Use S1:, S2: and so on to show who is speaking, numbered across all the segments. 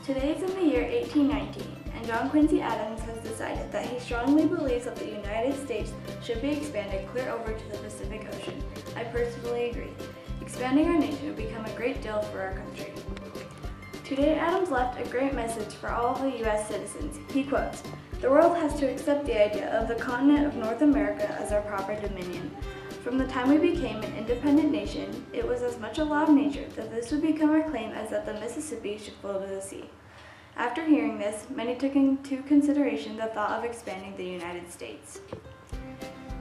S1: Today is in the year 1819, and John Quincy Adams has decided that he strongly believes that the United States should be expanded clear over to the Pacific Ocean. I personally agree. Expanding our nation would become a great deal for our country. Today, Adams left a great message for all of the U.S. citizens. He quotes, "The world has to accept the idea of the continent of North America as our proper dominion. From the time we became an independent nation, it was as much a law of nature that this would become our claim as that the Mississippi should flow to the sea." After hearing this, many took into consideration the thought of expanding the United States.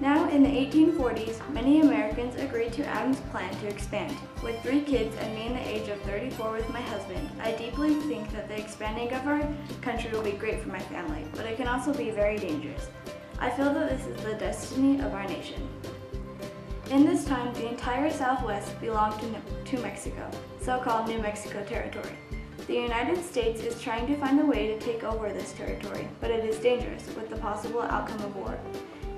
S1: Now, in the 1840s, many Americans agreed to Adams' plan to expand. With 3 kids and me in the age of 34 with my husband, I deeply think that the expanding of our country will be great for my family, but it can also be very dangerous. I feel that this is the destiny of our nation. In this time, the entire Southwest belonged to Mexico, so-called New Mexico territory. The United States is trying to find a way to take over this territory, but it is dangerous with the possible outcome of war.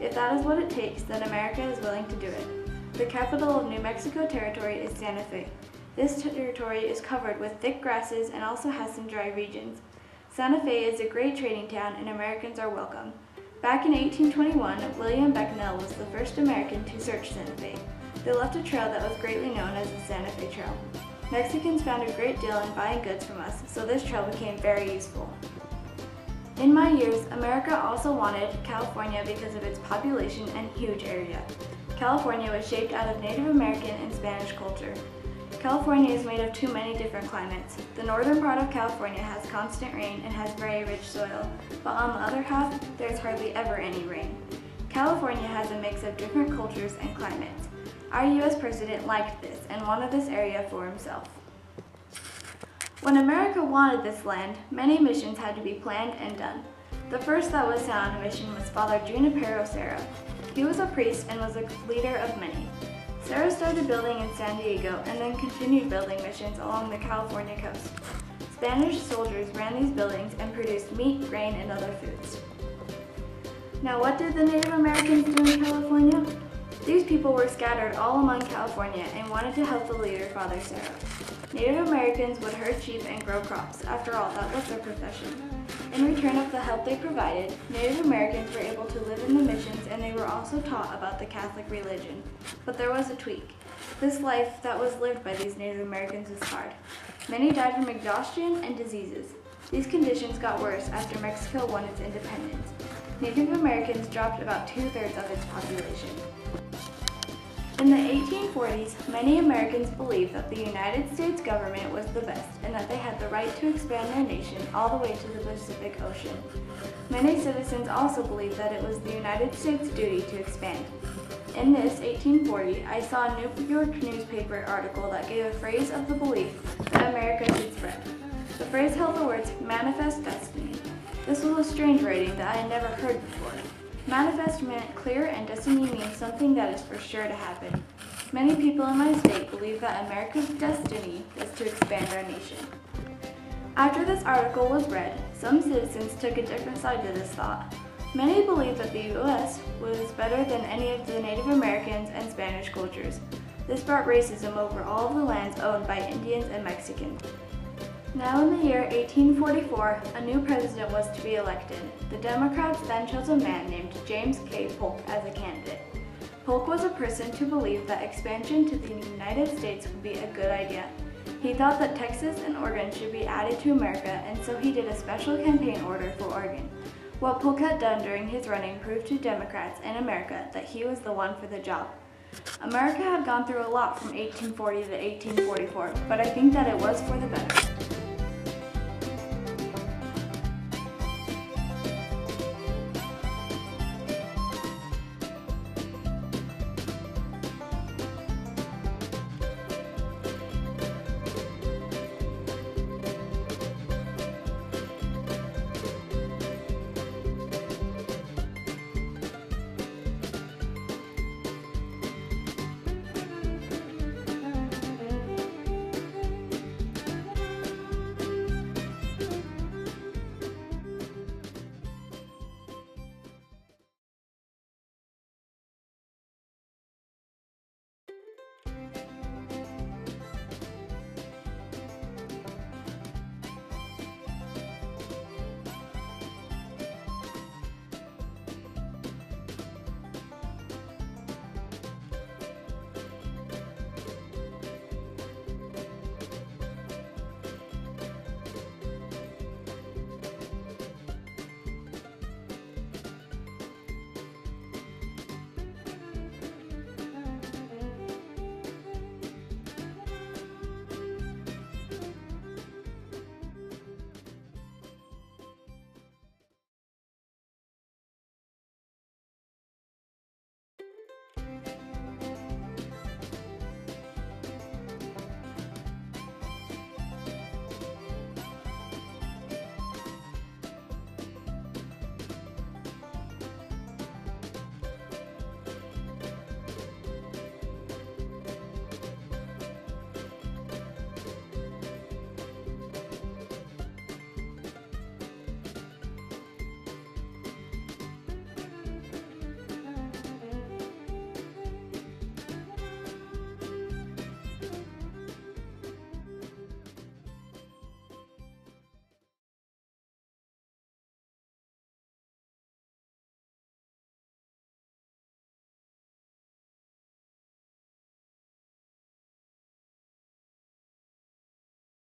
S1: If that is what it takes, then America is willing to do it. The capital of New Mexico territory is Santa Fe. This territory is covered with thick grasses and also has some dry regions. Santa Fe is a great trading town and Americans are welcome. Back in 1821, William Becknell was the first American to search Santa Fe. They left a trail that was greatly known as the Santa Fe Trail. Mexicans found a great deal in buying goods from us, so this trail became very useful. In my years, America also wanted California because of its population and huge area. California was shaped out of Native American and Spanish culture. California is made of too many different climates. The northern part of California has constant rain and has very rich soil, but on the other half, there's hardly ever any rain. California has a mix of different cultures and climates. Our U.S. president liked this and wanted this area for himself. When America wanted this land, many missions had to be planned and done. The first that was sent on a mission was Father Junipero Serra. He was a priest and was a leader of many. Serra started building in San Diego and then continued building missions along the California coast. Spanish soldiers ran these buildings and produced meat, grain, and other foods. Now, what did the Native Americans do in California? These people were scattered all among California and wanted to help the leader, Father Serra. Native Americans would herd sheep and grow crops. After all, that was their profession. In return of the help they provided, Native Americans were able to live in the missions and they were also taught about the Catholic religion. But there was a tweak. This life that was lived by these Native Americans was hard. Many died from exhaustion and diseases. These conditions got worse after Mexico won its independence. Native Americans dropped about 2/3 of its population. In the 1840s, many Americans believed that the United States government was the best and that they had the right to expand their nation all the way to the Pacific Ocean. Many citizens also believed that it was the United States' duty to expand. In this 1840, I saw a New York newspaper article that gave a phrase of the belief that America should spread. The phrase held the words, "Manifest Destiny." This was a strange writing that I had never heard before. Manifest meant clear and destiny means something that is for sure to happen. Many people in my state believe that America's destiny is to expand our nation. After this article was read, some citizens took a different side to this thought. Many believed that the U.S. was better than any of the Native Americans and Spanish cultures. This brought racism over all of the lands owned by Indians and Mexicans. Now in the year 1844, a new president was to be elected. The Democrats then chose a man named James K. Polk as a candidate. Polk was a person to believe that expansion to the United States would be a good idea. He thought that Texas and Oregon should be added to America, and so he did a special campaign order for Oregon. What Polk had done during his running proved to Democrats and America that he was the one for the job. America had gone through a lot from 1840 to 1844, but I think that it was for the better.